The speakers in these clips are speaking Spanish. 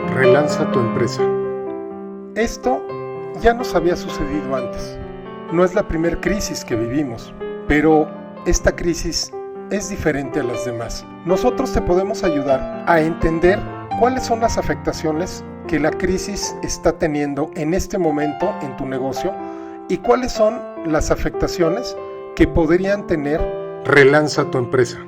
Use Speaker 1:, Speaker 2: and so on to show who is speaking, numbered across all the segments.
Speaker 1: Relanza tu empresa. Esto ya nos había sucedido antes. No es la primera crisis que vivimos, pero esta crisis es diferente a las demás. Nosotros te podemos ayudar a entender cuáles son las afectaciones que la crisis está teniendo en este momento en tu negocio y cuáles son las afectaciones que podrían tener. Relanza tu empresa.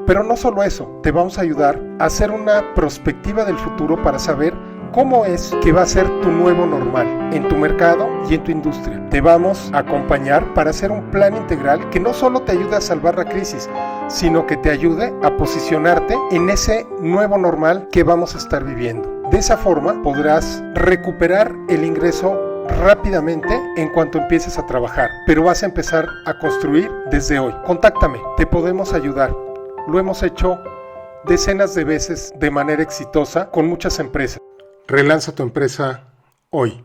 Speaker 1: Pero no solo eso, te vamos a ayudar a hacer una prospectiva del futuro para saber cómo es que va a ser tu nuevo normal en tu mercado y en tu industria. Te vamos a acompañar para hacer un plan integral que no solo te ayude a salvar la crisis, sino que te ayude a posicionarte en ese nuevo normal que vamos a estar viviendo. De esa forma podrás recuperar el ingreso rápidamente en cuanto empieces a trabajar, pero vas a empezar a construir desde hoy. Contáctame, te podemos ayudar. Lo hemos hecho decenas de veces de manera exitosa con muchas empresas. Relanza tu empresa hoy.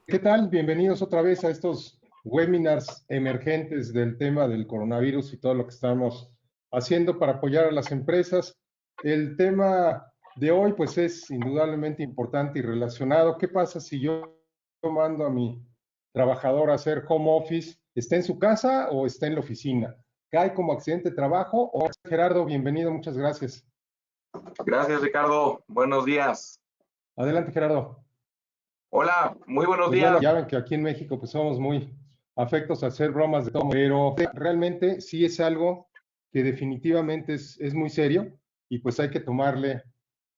Speaker 1: ¿Qué tal? Bienvenidos otra vez a estos webinars emergentes del tema del coronavirus y todo lo que estamos haciendo para apoyar a las empresas. El tema de hoy pues es indudablemente importante y relacionado. ¿Qué pasa si yo mando a mi trabajador a hacer home office? ¿Está en su casa o está en la oficina? ¿Cae como accidente de trabajo? O Gerardo, bienvenido, muchas gracias.
Speaker 2: Gracias, Ricardo. Buenos días.
Speaker 1: Adelante, Gerardo.
Speaker 2: Hola, muy buenos días.
Speaker 1: Bueno, ya ven que aquí en México pues somos muy afectos a hacer bromas de todo, pero realmente sí es algo que definitivamente es muy serio y pues hay que tomarle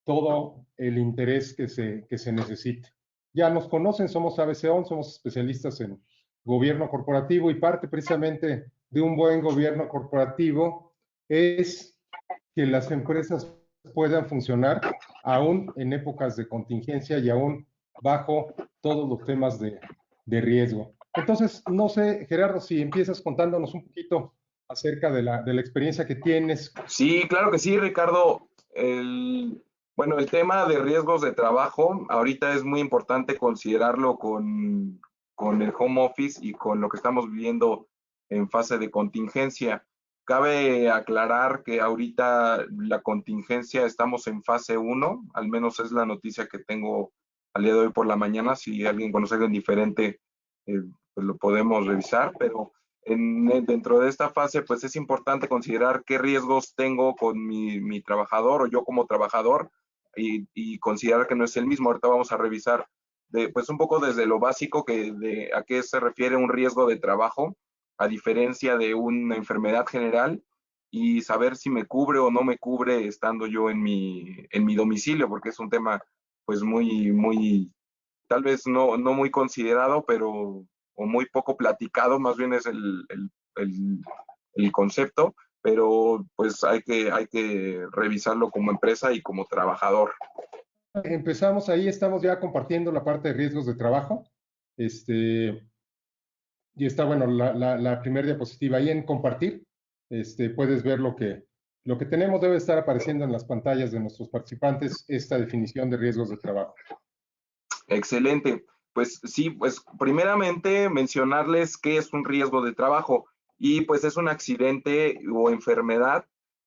Speaker 1: todo el interés que se necesite. Ya nos conocen, somos ABC-ON, somos especialistas en gobierno corporativo y parte precisamente de un buen gobierno corporativo es que las empresas puedan funcionar aún en épocas de contingencia y aún bajo todos los temas de riesgo. Entonces, no sé, Gerardo, si empiezas contándonos un poquito acerca de la experiencia que tienes.
Speaker 2: Sí, claro que sí, Ricardo. Bueno, el tema de riesgos de trabajo, ahorita es muy importante considerarlo con el home office y con lo que estamos viviendo en fase de contingencia. Cabe aclarar que ahorita la contingencia estamos en fase 1, al menos es la noticia que tengo al día de hoy por la mañana. Si alguien conoce algo diferente, pues lo podemos revisar, pero dentro de esta fase, pues es importante considerar qué riesgos tengo con mi trabajador o yo como trabajador y considerar que no es el mismo. Ahorita vamos a revisar pues un poco desde lo básico a qué se refiere un riesgo de trabajo, a diferencia de una enfermedad general, y saber si me cubre o no me cubre estando yo en mi domicilio, porque es un tema pues muy, tal vez no muy considerado, pero o muy poco platicado, más bien es el concepto, pero pues hay que revisarlo como empresa y como trabajador.
Speaker 1: Empezamos ahí, estamos ya compartiendo la parte de riesgos de trabajo. Y está, bueno, la primera diapositiva ahí en compartir. Puedes ver lo que tenemos. Debe estar apareciendo en las pantallas de nuestros participantes esta definición de riesgos de trabajo.
Speaker 2: Excelente. Pues sí, pues primeramente mencionarles qué es un riesgo de trabajo, y pues es un accidente o enfermedad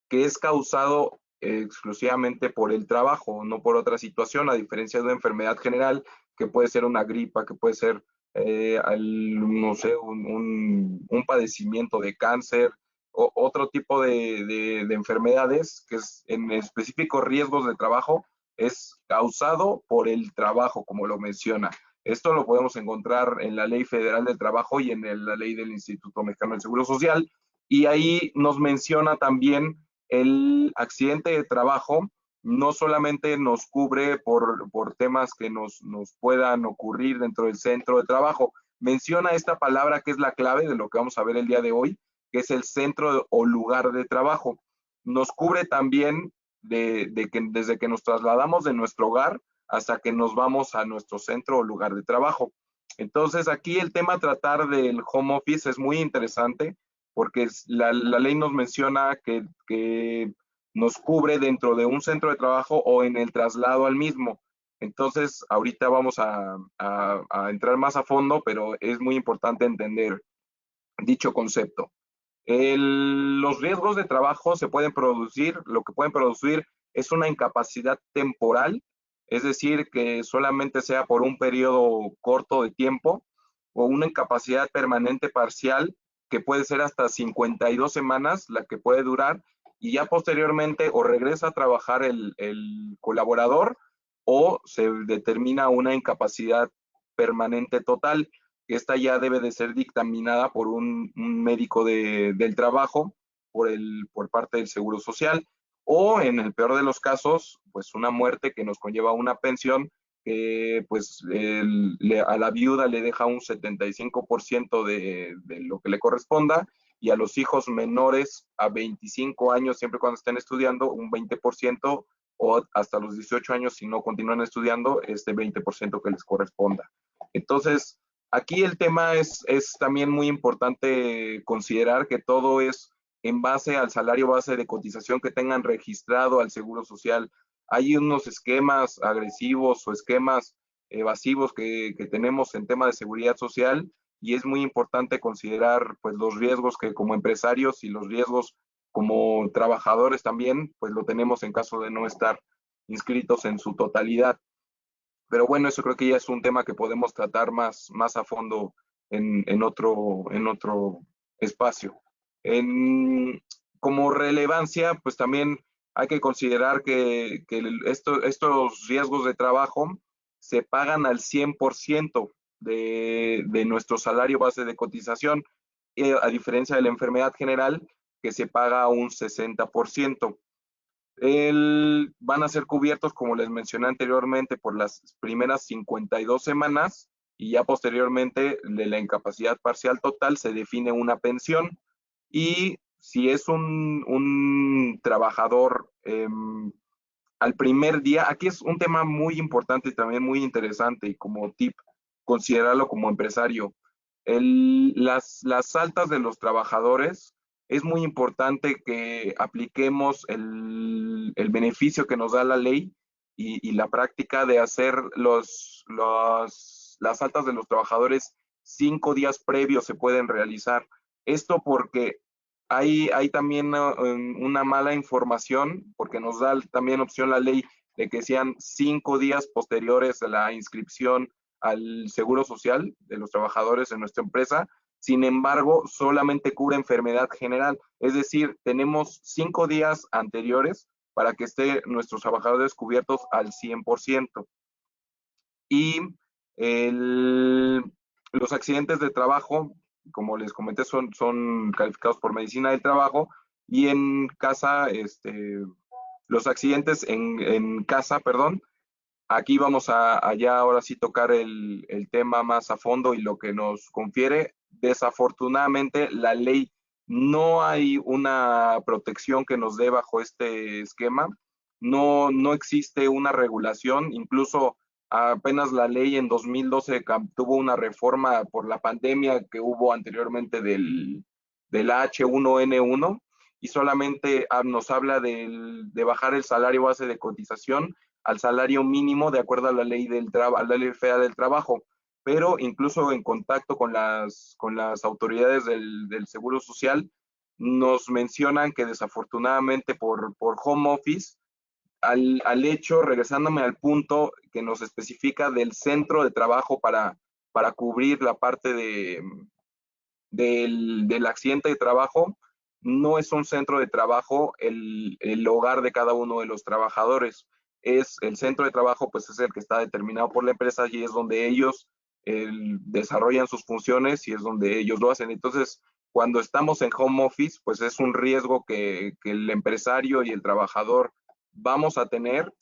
Speaker 2: que es causado exclusivamente por el trabajo, no por otra situación, a diferencia de una enfermedad general que puede ser una gripa, que puede ser, no sé, un padecimiento de cáncer o otro tipo de enfermedades que es en específico riesgos de trabajo, es causado por el trabajo, como lo menciona. Esto lo podemos encontrar en la Ley Federal del Trabajo y en la ley del Instituto Mexicano del Seguro Social. Y ahí nos menciona también el accidente de trabajo. No solamente nos cubre por temas que nos puedan ocurrir dentro del centro de trabajo. Menciona esta palabra que es la clave de lo que vamos a ver el día de hoy, que es el centro o lugar de trabajo. Nos cubre también de que desde que nos trasladamos de nuestro hogar hasta que nos vamos a nuestro centro o lugar de trabajo. Entonces, aquí el tema tratar del home office es muy interesante porque la ley nos menciona que nos cubre dentro de un centro de trabajo o en el traslado al mismo. Entonces, ahorita vamos a entrar más a fondo, pero es muy importante entender dicho concepto. Los riesgos de trabajo se pueden producir, lo que pueden producir es una incapacidad temporal, es decir, que solamente sea por un periodo corto de tiempo, o una incapacidad permanente parcial, que puede ser hasta 52 semanas, la que puede durar, y ya posteriormente o regresa a trabajar el colaborador o se determina una incapacidad permanente total. Esta ya debe de ser dictaminada por un médico del trabajo, por parte del Seguro Social, o en el peor de los casos, pues una muerte que nos conlleva una pensión que pues a la viuda le deja un 75% de lo que le corresponda, y a los hijos menores a 25 años, siempre cuando estén estudiando, un 20%, o hasta los 18 años, si no continúan estudiando, este 20% que les corresponda. Entonces, aquí el tema es también muy importante considerar que todo es en base al salario base de cotización que tengan registrado al Seguro Social. Hay unos esquemas agresivos o esquemas evasivos que tenemos en tema de seguridad social, y es muy importante considerar pues los riesgos que como empresarios y los riesgos como trabajadores también, pues lo tenemos en caso de no estar inscritos en su totalidad. Pero bueno, eso creo que ya es un tema que podemos tratar más a fondo en otro espacio. En, como relevancia, pues también hay que considerar que estos riesgos de trabajo se pagan al 100% de nuestro salario base de cotización, a diferencia de la enfermedad general, que se paga un 60%. Van a ser cubiertos, como les mencioné anteriormente, por las primeras 52 semanas, y ya posteriormente de la incapacidad parcial total se define una pensión. Y si es un trabajador al primer día, aquí es un tema muy importante y también muy interesante, y como tip, considerarlo como empresario. Las altas de los trabajadores, es muy importante que apliquemos el beneficio que nos da la ley y la práctica de hacer las altas de los trabajadores 5 días previos se pueden realizar. Esto porque hay también una mala información, porque nos da también opción la ley de que sean 5 días posteriores a la inscripción al Seguro Social de los trabajadores en nuestra empresa. Sin embargo, solamente cubre enfermedad general, es decir, tenemos 5 días anteriores para que estén nuestros trabajadores cubiertos al 100%. Y el, los accidentes de trabajo, como les comenté, son calificados por medicina del trabajo, y en casa, los accidentes en casa, perdón. Aquí vamos a ya ahora sí tocar el tema más a fondo y lo que nos confiere. Desafortunadamente, la ley, no hay una protección que nos dé bajo este esquema. No existe una regulación. Incluso apenas la ley en 2012 tuvo una reforma por la pandemia que hubo anteriormente del H1N1, y solamente nos habla de bajar el salario base de cotización al salario mínimo de acuerdo a la ley a la ley federal del trabajo. Pero incluso en contacto con las autoridades del Seguro Social, nos mencionan que desafortunadamente por home office, al hecho, regresándome al punto que nos especifica del centro de trabajo para cubrir la parte del accidente de trabajo, no es un centro de trabajo el hogar de cada uno de los trabajadores. es el centro de trabajo, pues es el que está determinado por la empresa y es donde ellos desarrollan sus funciones y es donde ellos lo hacen. Entonces, cuando estamos en home office, pues es un riesgo que el empresario y el trabajador vamos a tener.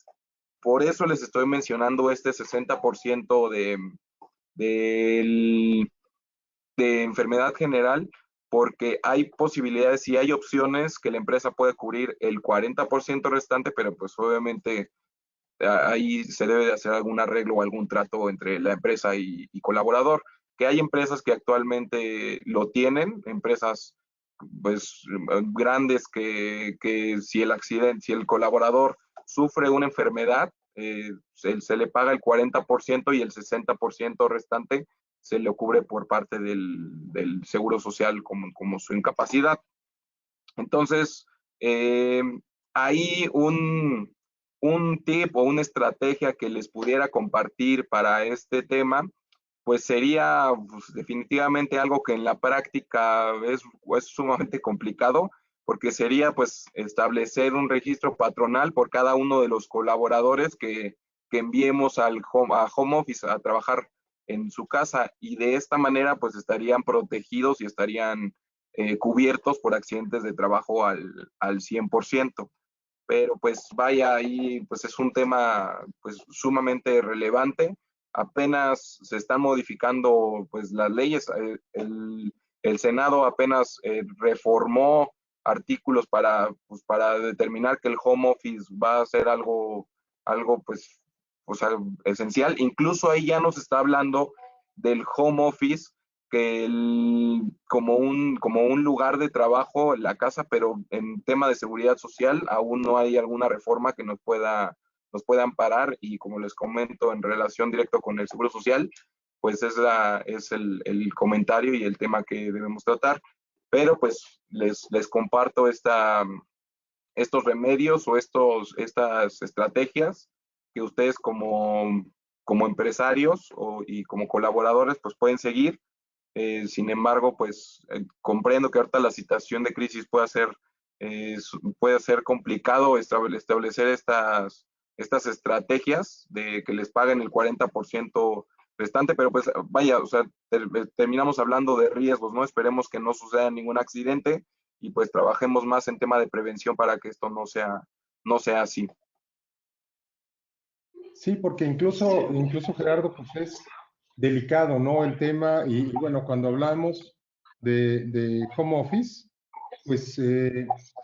Speaker 2: Por eso les estoy mencionando este 60% de, de enfermedad general, porque hay posibilidades y hay opciones que la empresa puede cubrir el 40% restante, pero pues obviamente ahí se debe de hacer algún arreglo o algún trato entre la empresa y colaborador, que hay empresas que actualmente lo tienen, empresas pues grandes que si el accidente, si el colaborador sufre una enfermedad, se le paga el 40% y el 60% restante se le cubre por parte del Seguro Social como su incapacidad. Entonces, eh, hay un tip o una estrategia que les pudiera compartir para este tema, pues sería pues, definitivamente algo que en la práctica es sumamente complicado, porque sería pues establecer un registro patronal por cada uno de los colaboradores que enviemos a home office a trabajar en su casa y de esta manera pues estarían protegidos y estarían cubiertos por accidentes de trabajo al 100%. Pero pues vaya, ahí pues es un tema pues sumamente relevante. Apenas se están modificando pues las leyes. El Senado apenas reformó artículos para determinar que el home office va a ser algo pues esencial. Incluso ahí ya nos está hablando del home office como un lugar de trabajo en la casa, pero en tema de seguridad social aún no hay alguna reforma que nos pueda amparar y como les comento en relación directo con el Seguro Social, pues es el comentario y el tema que debemos tratar. Pero pues les comparto estos remedios o estas estrategias que ustedes como empresarios y como colaboradores pues pueden seguir. Sin embargo, pues comprendo que ahorita la situación de crisis puede ser complicado establecer estas estrategias de que les paguen el 40% restante, pero pues vaya, o sea, terminamos hablando de riesgos, ¿no? Esperemos que no suceda ningún accidente y pues trabajemos más en tema de prevención para que esto no sea así.
Speaker 1: Sí, porque incluso Gerardo, pues es delicado, ¿no? El tema, y bueno, cuando hablamos de home office, pues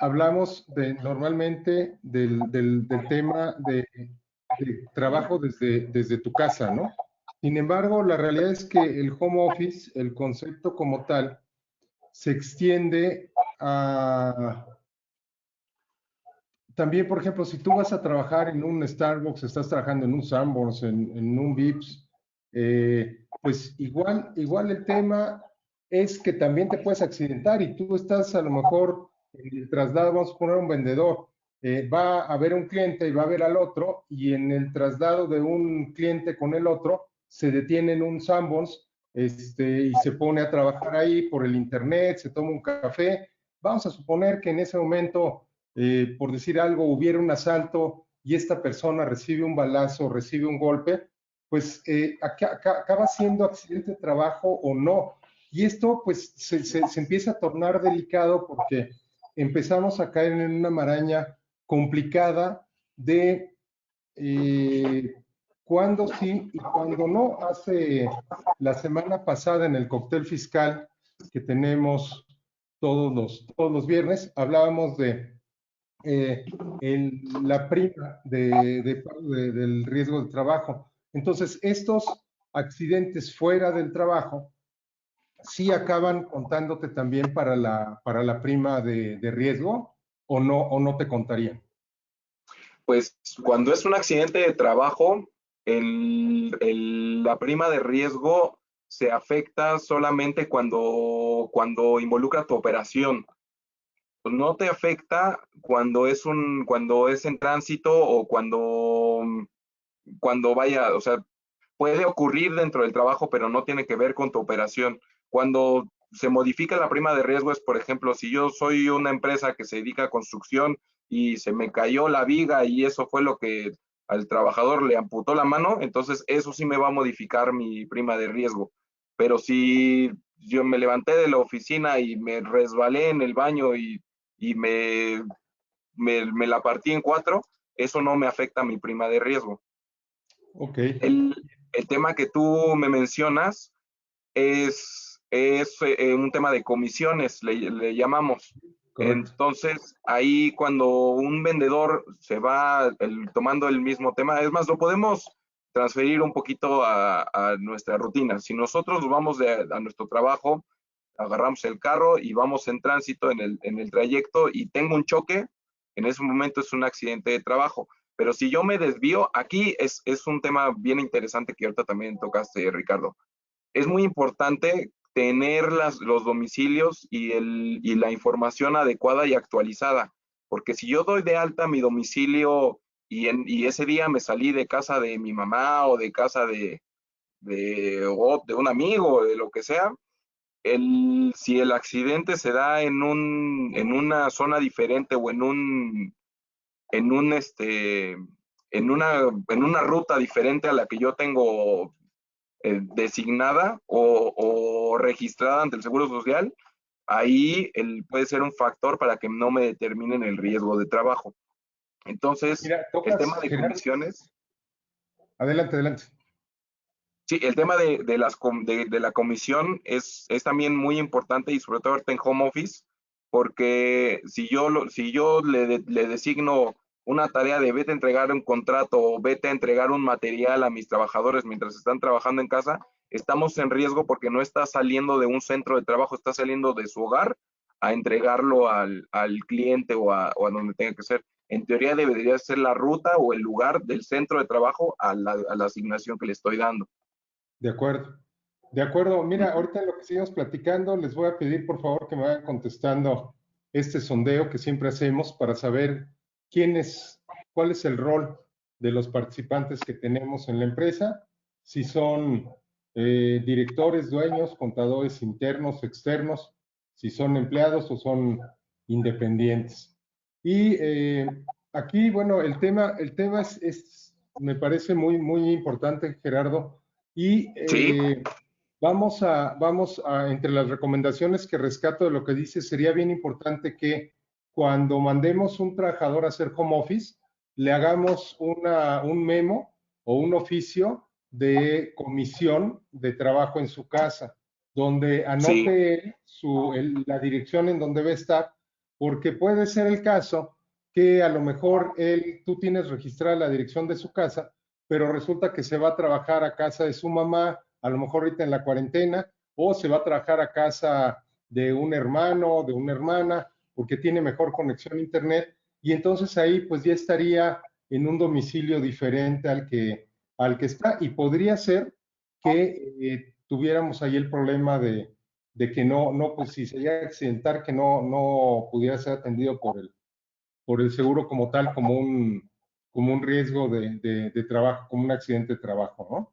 Speaker 1: hablamos normalmente del tema de trabajo desde tu casa, ¿no? Sin embargo, la realidad es que el home office, el concepto como tal, se extiende a también, por ejemplo, si tú vas a trabajar en un Starbucks, estás trabajando en un Sanborns, en un Vips, pues igual el tema es que también te puedes accidentar y tú estás a lo mejor en el traslado, vamos a poner un vendedor, va a ver un cliente y va a ver al otro y en el traslado de un cliente con el otro se detiene en un Sanborns y se pone a trabajar ahí por el internet, se toma un café. Vamos a suponer que en ese momento por decir algo, hubiera un asalto y esta persona recibe un balazo, recibe un golpe, pues acaba siendo accidente de trabajo o no. Y esto pues se empieza a tornar delicado porque empezamos a caer en una maraña complicada de cuándo sí y cuándo no. Hace la semana pasada en el cóctel fiscal que tenemos todos los viernes, hablábamos de la prima del riesgo de trabajo. Entonces, estos accidentes fuera del trabajo sí acaban contándote también para la prima de riesgo o no te contarían.
Speaker 2: Pues cuando es un accidente de trabajo, la prima de riesgo se afecta solamente cuando involucra tu operación. No te afecta cuando es en tránsito o cuando vaya, o sea, puede ocurrir dentro del trabajo, pero no tiene que ver con tu operación. Cuando se modifica la prima de riesgo es, por ejemplo, si yo soy una empresa que se dedica a construcción y se me cayó la viga y eso fue lo que al trabajador le amputó la mano, entonces eso sí me va a modificar mi prima de riesgo. Pero si yo me levanté de la oficina y me resbalé en el baño y me la partí en cuatro, eso no me afecta a mi prima de riesgo.
Speaker 1: Ok,
Speaker 2: El tema que tú me mencionas es un tema de comisiones, le llamamos.
Speaker 1: correcto.
Speaker 2: Entonces, ahí cuando un vendedor se va tomando el mismo tema, es más, lo podemos transferir un poquito a nuestra rutina. Si nosotros nos vamos a nuestro trabajo, agarramos el carro y vamos en tránsito en el trayecto y tengo un choque, en ese momento es un accidente de trabajo. Pero si yo me desvío, aquí es un tema bien interesante que ahorita también tocaste, Ricardo. Es muy importante tener los domicilios y la información adecuada y actualizada, porque si yo doy de alta mi domicilio y ese día me salí de casa de mi mamá o de casa de un amigo, de lo que sea, si el accidente se da en una zona diferente o en un en una ruta diferente a la que yo tengo designada o registrada ante el Seguro Social, ahí puede ser un factor para que no me determinen el riesgo de trabajo. Entonces,
Speaker 1: Mira,
Speaker 2: el tema
Speaker 1: tocas,
Speaker 2: de
Speaker 1: Gerardo.
Speaker 2: comisiones,
Speaker 1: Adelante, adelante.
Speaker 2: sí, el tema de la comisión es también muy importante y sobre todo ahorita en home office, porque si yo le designo una tarea de vete a entregar un contrato o vete a entregar un material a mis trabajadores mientras están trabajando en casa, estamos en riesgo porque no está saliendo de un centro de trabajo, está saliendo de su hogar a entregarlo al cliente o a donde tenga que ser. En teoría debería ser la ruta o el lugar del centro de trabajo a la asignación que le estoy dando.
Speaker 1: De acuerdo. De acuerdo. Mira, ahorita en lo que seguimos platicando, les voy a pedir por favor que me vayan contestando este sondeo que siempre hacemos para saber cuál es el rol de los participantes que tenemos en la empresa, si son directores, dueños, contadores internos, externos, si son empleados o son independientes. Y aquí, bueno, el tema me parece muy importante, Gerardo, y
Speaker 2: Sí,
Speaker 1: entre las recomendaciones que rescato de lo que dice, sería bien importante que cuando mandemos un trabajador a hacer home office, le hagamos un memo o un oficio de comisión de trabajo en su casa, donde
Speaker 2: sí,
Speaker 1: anote la dirección en donde va a estar, porque puede ser el caso que a lo mejor tú tienes registrada la dirección de su casa, pero resulta que se va a trabajar a casa de su mamá, a lo mejor ahorita en la cuarentena, o se va a trabajar a casa de un hermano, de una hermana, porque tiene mejor conexión a internet, y entonces ahí pues ya estaría en un domicilio diferente al que está, y podría ser que tuviéramos ahí el problema de que pues si se llega a accidentar, que no pudiera ser atendido por el seguro como tal, como un riesgo de trabajo, como un accidente de trabajo, ¿no?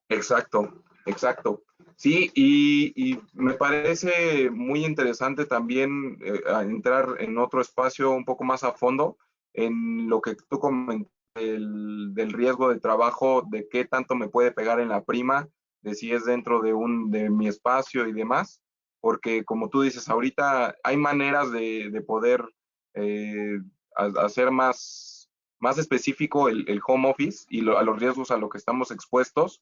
Speaker 2: exacto, exacto. Sí, y me parece muy interesante también entrar en otro espacio un poco más a fondo en lo que tú comentas del riesgo de trabajo, de qué tanto me puede pegar en la prima, de si es dentro de mi espacio y demás, porque como tú dices, ahorita hay maneras de poder eh, hacer más específico el home office y a los riesgos a los que estamos expuestos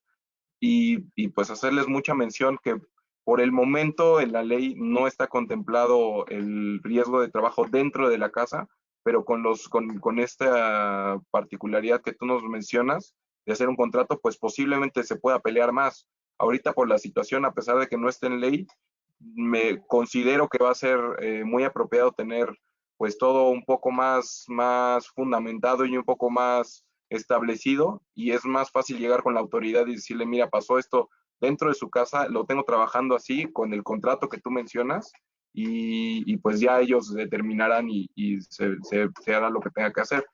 Speaker 2: y pues hacerles mucha mención que por el momento en la ley no está contemplado el riesgo de trabajo dentro de la casa, pero con esta particularidad que tú nos mencionas de hacer un contrato, pues posiblemente se pueda pelear más. Ahorita por la situación, a pesar de que no esté en ley, me considero que va a ser muy apropiado tener pues todo un poco más fundamentado y un poco más establecido y es más fácil llegar con la autoridad y decirle, mira, pasó esto dentro de su casa, lo tengo trabajando así con el contrato que tú mencionas y pues ya ellos determinarán y se hará lo que tenga que hacer.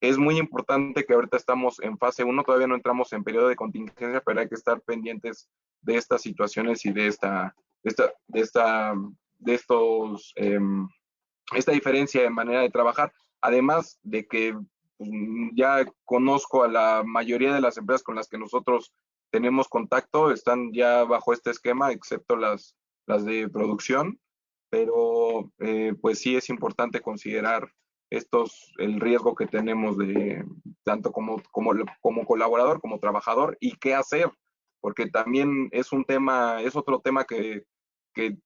Speaker 2: Es muy importante que ahorita estamos en fase uno, todavía no entramos en periodo de contingencia, pero hay que estar pendientes de estas situaciones y esta, de esta, de estos, esta diferencia de manera de trabajar, además de que pues, ya conozco a la mayoría de las empresas con las que nosotros tenemos contacto, están ya bajo este esquema, excepto las de producción, pero pues sí es importante considerar el riesgo que tenemos de tanto como colaborador, como trabajador, y qué hacer, porque también es un tema, es otro tema que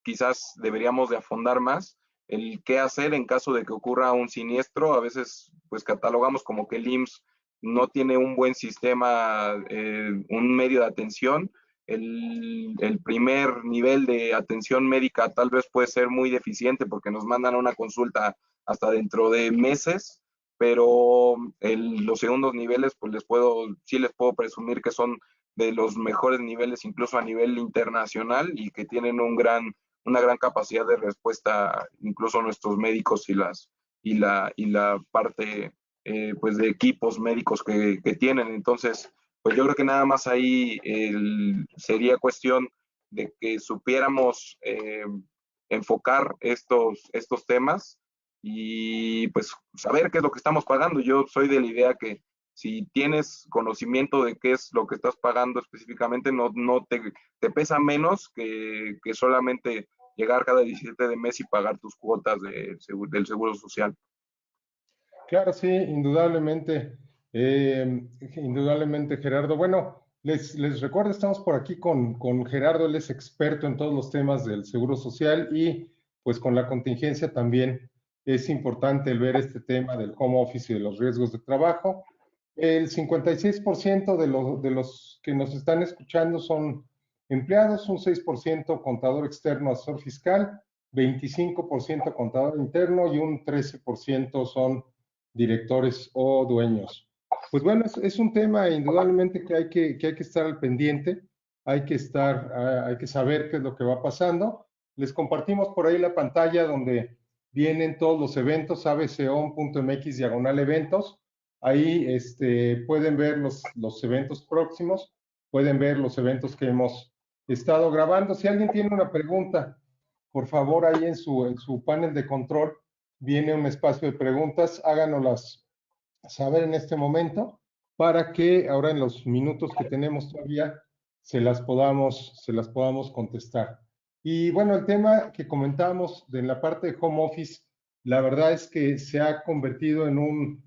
Speaker 2: quizás deberíamos de afondar más, el qué hacer en caso de que ocurra un siniestro. A veces pues catalogamos como que el IMSS no tiene un buen sistema, un medio de atención. El primer nivel de atención médica tal vez puede ser muy deficiente porque nos mandan a una consulta hasta dentro de meses, pero los segundos niveles, pues sí les puedo presumir que son de los mejores niveles incluso a nivel internacional y que tienen una gran capacidad de respuesta, incluso nuestros médicos y la parte pues de equipos médicos que tienen. Entonces, pues yo creo que nada más ahí sería cuestión de que supiéramos enfocar estos temas y pues saber qué es lo que estamos pagando. Yo soy de la idea que si tienes conocimiento de qué es lo que estás pagando específicamente, no te pesa menos que solamente llegar cada 17 de mes y pagar tus cuotas del seguro social.
Speaker 1: Claro, sí, indudablemente, indudablemente, Gerardo. Bueno, les recuerdo, estamos por aquí con Gerardo, él es experto en todos los temas del Seguro Social y pues con la contingencia también es importante el ver este tema del home office y de los riesgos de trabajo. El 56% de los que nos están escuchando son empleados, un 6% contador externo, asesor fiscal, 25% contador interno y un 13% son directores o dueños. Pues bueno, es un tema indudablemente que hay que estar al pendiente, hay que saber qué es lo que va pasando. Les compartimos por ahí la pantalla donde vienen todos los eventos, abcon.mx/eventos. Ahí pueden ver los eventos próximos, pueden ver los eventos que hemos estado grabando. Si alguien tiene una pregunta, por favor, ahí en su panel de control viene un espacio de preguntas, háganoslas saber en este momento para que ahora en los minutos que tenemos todavía se las podamos contestar. Y bueno, el tema que comentábamos de la parte de home office, la verdad es que se ha convertido en un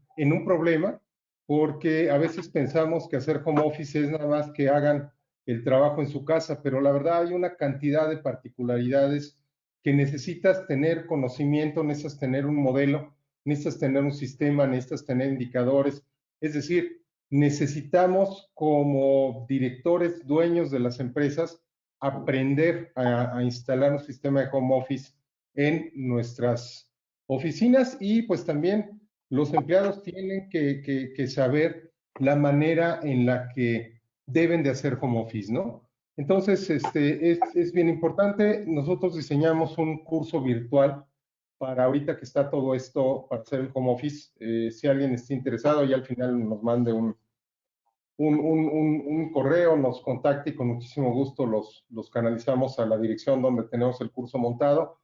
Speaker 1: problema porque a veces pensamos que hacer home office es nada más que hagan el trabajo en su casa, pero la verdad hay una cantidad de particularidades que necesitas tener conocimiento, necesitas tener un modelo, necesitas tener un sistema, necesitas tener indicadores. Es decir, necesitamos como directores, dueños de las empresas, aprender a instalar un sistema de home office en nuestras oficinas y pues también los empleados tienen que saber la manera en la que deben de hacer home office, ¿no? Entonces, es bien importante. Nosotros diseñamos un curso virtual para ahorita que está todo esto para hacer el home office. Si alguien está interesado, y al final nos mande un correo, nos contacte y con muchísimo gusto los canalizamos a la dirección donde tenemos el curso montado.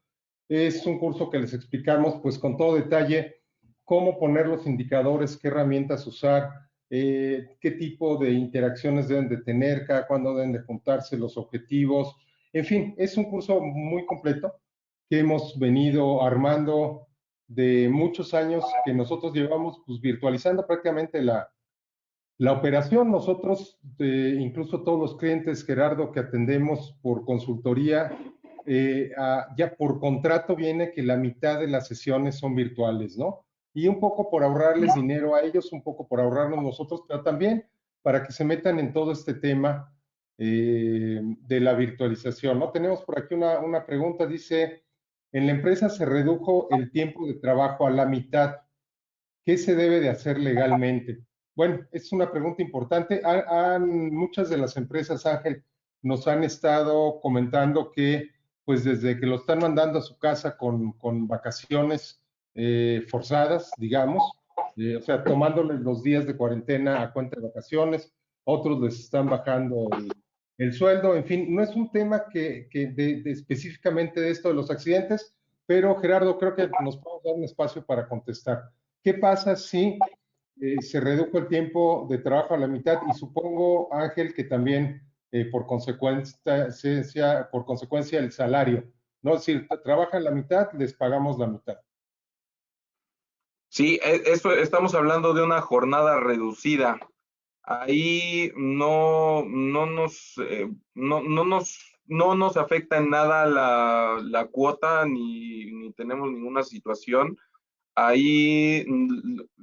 Speaker 1: Es un curso que les explicamos pues con todo detalle cómo poner los indicadores, qué herramientas usar, qué tipo de interacciones deben de tener, cada cuándo deben de juntarse los objetivos. En fin, es un curso muy completo que hemos venido armando de muchos años que nosotros llevamos pues, virtualizando prácticamente la operación. Nosotros, incluso todos los clientes, Gerardo, que atendemos por consultoría, ya por contrato viene que la mitad de las sesiones son virtuales, ¿no? Y un poco por ahorrarles dinero a ellos, un poco por ahorrarnos nosotros, pero también para que se metan en todo este tema de la virtualización, ¿no? Tenemos por aquí una pregunta, dice, en la empresa se redujo el tiempo de trabajo a la mitad. ¿Qué se debe de hacer legalmente? Bueno, es una pregunta importante. Muchas de las empresas, Ángel, nos han estado comentando que, pues desde que lo están mandando a su casa con vacaciones forzadas, digamos, o sea, tomándoles los días de cuarentena a cuenta de vacaciones, otros les están bajando el sueldo, en fin, no es un tema específicamente de esto de los accidentes, pero Gerardo, creo que nos podemos dar un espacio para contestar. ¿Qué pasa si se redujo el tiempo de trabajo a la mitad y supongo, Ángel, que también por consecuencia el salario, ¿no? Es decir, trabajan la mitad, les pagamos la mitad.
Speaker 2: Sí, eso estamos hablando de una jornada reducida. Ahí no nos afecta en nada la cuota ni tenemos ninguna situación. Ahí,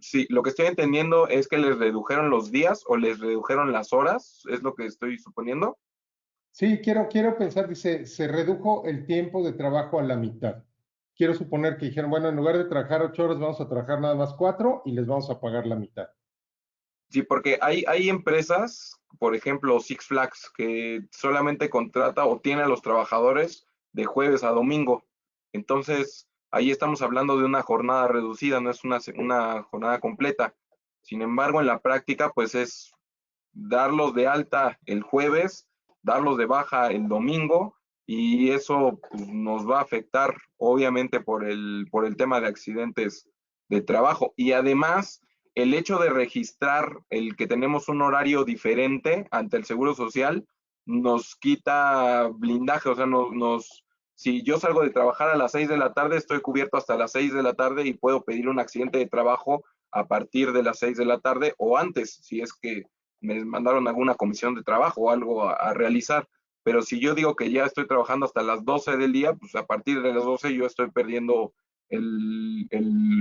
Speaker 2: sí, lo que estoy entendiendo es que les redujeron los días o les redujeron las horas, es lo que estoy suponiendo.
Speaker 1: Sí, quiero pensar, dice, se redujo el tiempo de trabajo a la mitad. Quiero suponer que dijeron, bueno, en lugar de trabajar 8 horas, vamos a trabajar nada más 4 y les vamos a pagar la mitad.
Speaker 2: Sí, porque hay empresas, por ejemplo, Six Flags, que solamente contrata o tiene a los trabajadores de jueves a domingo. Entonces, ahí estamos hablando de una jornada reducida, no es una jornada completa. Sin embargo, en la práctica, pues es darlos de alta el jueves, darlos de baja el domingo, y eso pues, nos va a afectar obviamente por el tema de accidentes de trabajo. Y además, el hecho de registrar el que tenemos un horario diferente ante el Seguro Social nos quita blindaje, o sea, si yo salgo de trabajar a las 6 de la tarde, estoy cubierto hasta las 6 de la tarde y puedo pedir un accidente de trabajo a partir de las 6 de la tarde o antes, si es que me mandaron alguna comisión de trabajo o algo a realizar. Pero si yo digo que ya estoy trabajando hasta las 12 del día, pues a partir de las 12 yo estoy perdiendo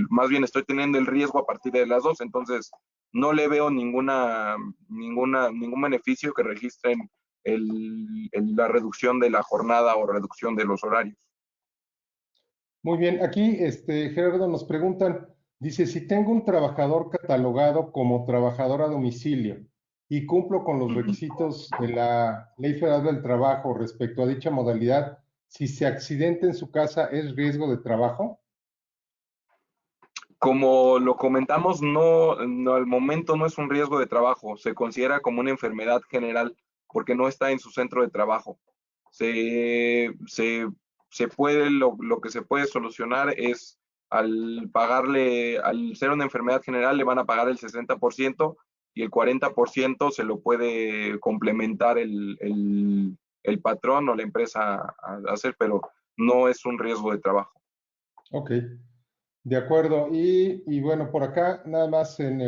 Speaker 2: más bien estoy teniendo el riesgo a partir de las 12. Entonces, no le veo ningún beneficio que registren la reducción de la jornada o reducción de los horarios.
Speaker 1: Muy bien, aquí Gerardo nos preguntan, dice, si tengo un trabajador catalogado como trabajador a domicilio y cumplo con los requisitos de la Ley Federal del Trabajo respecto a dicha modalidad, si se accidenta en su casa, ¿es riesgo de trabajo?
Speaker 2: Como lo comentamos, no, al momento no es un riesgo de trabajo, se considera como una enfermedad general porque no está en su centro de trabajo. Se, se, se puede, lo que se puede solucionar es al pagarle, al ser una enfermedad general, le van a pagar el 60% y el 40% se lo puede complementar el patrón o la empresa a hacer, pero no es un riesgo de trabajo.
Speaker 1: Ok, de acuerdo. Y bueno, por acá nada más en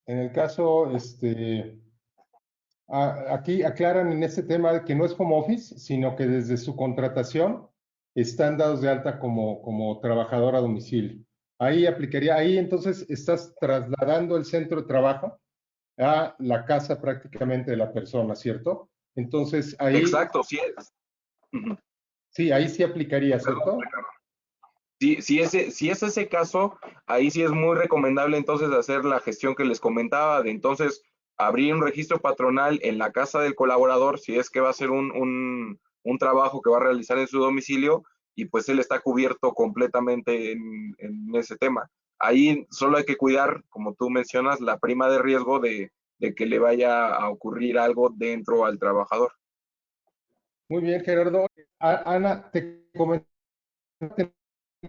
Speaker 1: el caso, aquí aclaran en este tema que no es home office, sino que desde su contratación están dados de alta como trabajador a domicilio. Ahí aplicaría, ahí entonces estás trasladando el centro de trabajo a la casa prácticamente de la persona, ¿cierto? Entonces ahí,
Speaker 2: Exacto, sí es.
Speaker 1: sí, ahí sí aplicaría,
Speaker 2: Perdón,
Speaker 1: ¿cierto?
Speaker 2: Ricardo. Si es ese caso, ahí sí es muy recomendable entonces hacer la gestión que les comentaba, de entonces abrir un registro patronal en la casa del colaborador, si es que va a ser un trabajo que va a realizar en su domicilio, y pues él está cubierto completamente en ese tema. Ahí solo hay que cuidar, como tú mencionas, la prima de riesgo de que le vaya a ocurrir algo dentro al trabajador.
Speaker 1: Muy bien, Gerardo. Ana, te comenté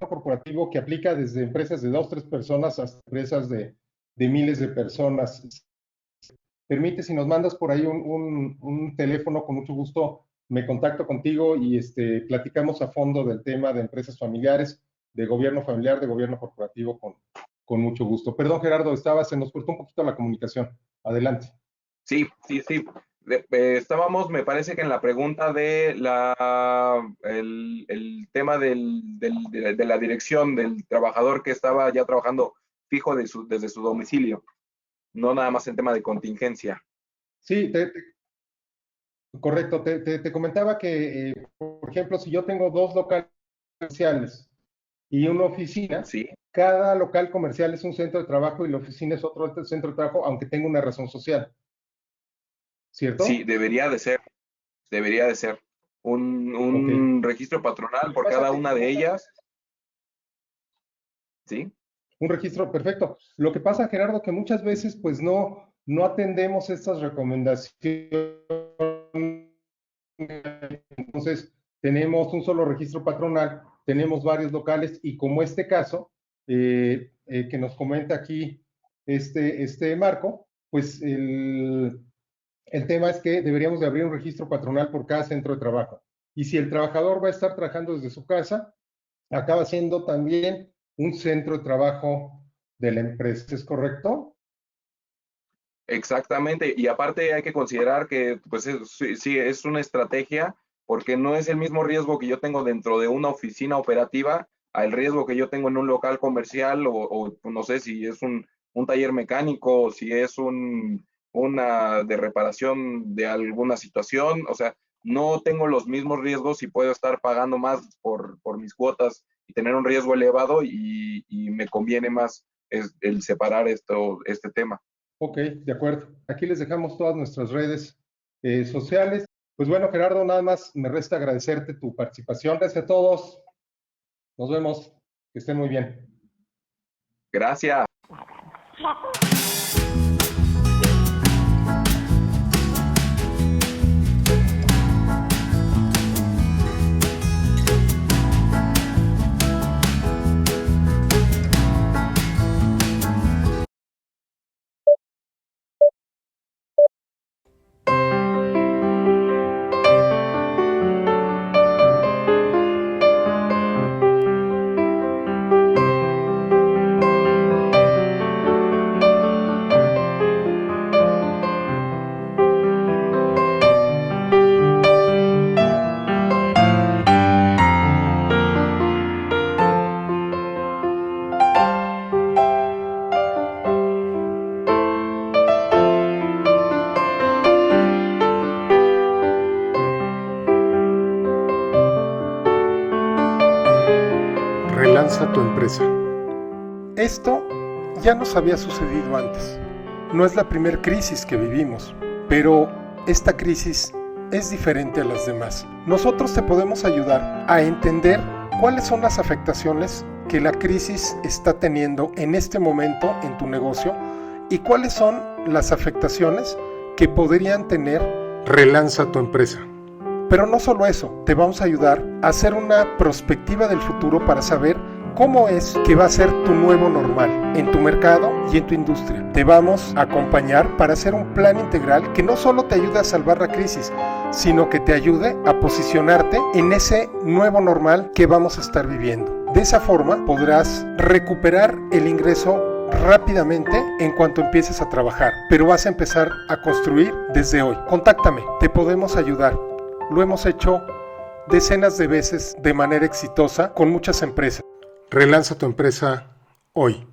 Speaker 1: corporativo que aplica desde empresas de 2, 3 personas hasta empresas de miles de personas. Permite, si nos mandas por ahí un teléfono, con mucho gusto me contacto contigo y platicamos a fondo del tema de empresas familiares, de gobierno familiar, de gobierno corporativo, con mucho gusto. Perdón, Gerardo, se nos cortó un poquito la comunicación. Adelante.
Speaker 2: Sí, sí, sí. Estábamos, me parece que en la pregunta de el tema de la dirección del trabajador que estaba ya trabajando fijo desde su domicilio, no nada más en tema de contingencia.
Speaker 1: Sí, correcto. Te comentaba que, por ejemplo, si yo tengo 2 locales comerciales y una oficina,
Speaker 2: Sí,
Speaker 1: cada local comercial es un centro de trabajo y la oficina es otro centro de trabajo, aunque tenga una razón social,
Speaker 2: sí,
Speaker 1: ¿cierto?
Speaker 2: debería de ser
Speaker 1: Ok.
Speaker 2: un registro
Speaker 1: Lo
Speaker 2: patronal
Speaker 1: que
Speaker 2: por
Speaker 1: pasa
Speaker 2: cada
Speaker 1: que
Speaker 2: una de ellas, ¿sí?
Speaker 1: un registro perfecto. Lo que pasa, Gerardo, que muchas veces pues no atendemos estas recomendaciones. Entonces, tenemos un solo registro patronal, tenemos varios locales y como este caso, que nos comenta aquí Marco, pues el tema es que deberíamos de abrir un registro patronal por cada centro de trabajo. Y si el trabajador va a estar trabajando desde su casa, acaba siendo también un centro de trabajo de la empresa. ¿Es correcto?
Speaker 2: Exactamente, y aparte hay que considerar que pues sí, es una estrategia porque no es el mismo riesgo que yo tengo dentro de una oficina operativa al riesgo que yo tengo en un local comercial o no sé si es un taller mecánico o si es una de reparación de alguna situación, o sea, no tengo los mismos riesgos y puedo estar pagando más por mis cuotas y tener un riesgo elevado y me conviene más el separar este tema.
Speaker 1: Ok, de acuerdo. Aquí les dejamos todas nuestras redes sociales. Pues bueno, Gerardo, nada más me resta agradecerte tu participación. Gracias a todos. Nos vemos. Que estén muy bien.
Speaker 2: Gracias.
Speaker 1: Relanza tu empresa. Esto ya nos había sucedido antes. No es la primera crisis que vivimos, pero esta crisis es diferente a las demás. Nosotros te podemos ayudar a entender cuáles son las afectaciones que la crisis está teniendo en este momento en tu negocio y cuáles son las afectaciones que podrían tener. Relanza tu empresa. Pero no solo eso, te vamos a ayudar a hacer una prospectiva del futuro para saber cómo es que va a ser tu nuevo normal en tu mercado y en tu industria. Te vamos a acompañar para hacer un plan integral que no solo te ayude a salvar la crisis, sino que te ayude a posicionarte en ese nuevo normal que vamos a estar viviendo. De esa forma podrás recuperar el ingreso rápidamente en cuanto empieces a trabajar, pero vas a empezar a construir desde hoy. Contáctame, te podemos ayudar. Lo hemos hecho decenas de veces de manera exitosa con muchas empresas. Relanza tu empresa hoy.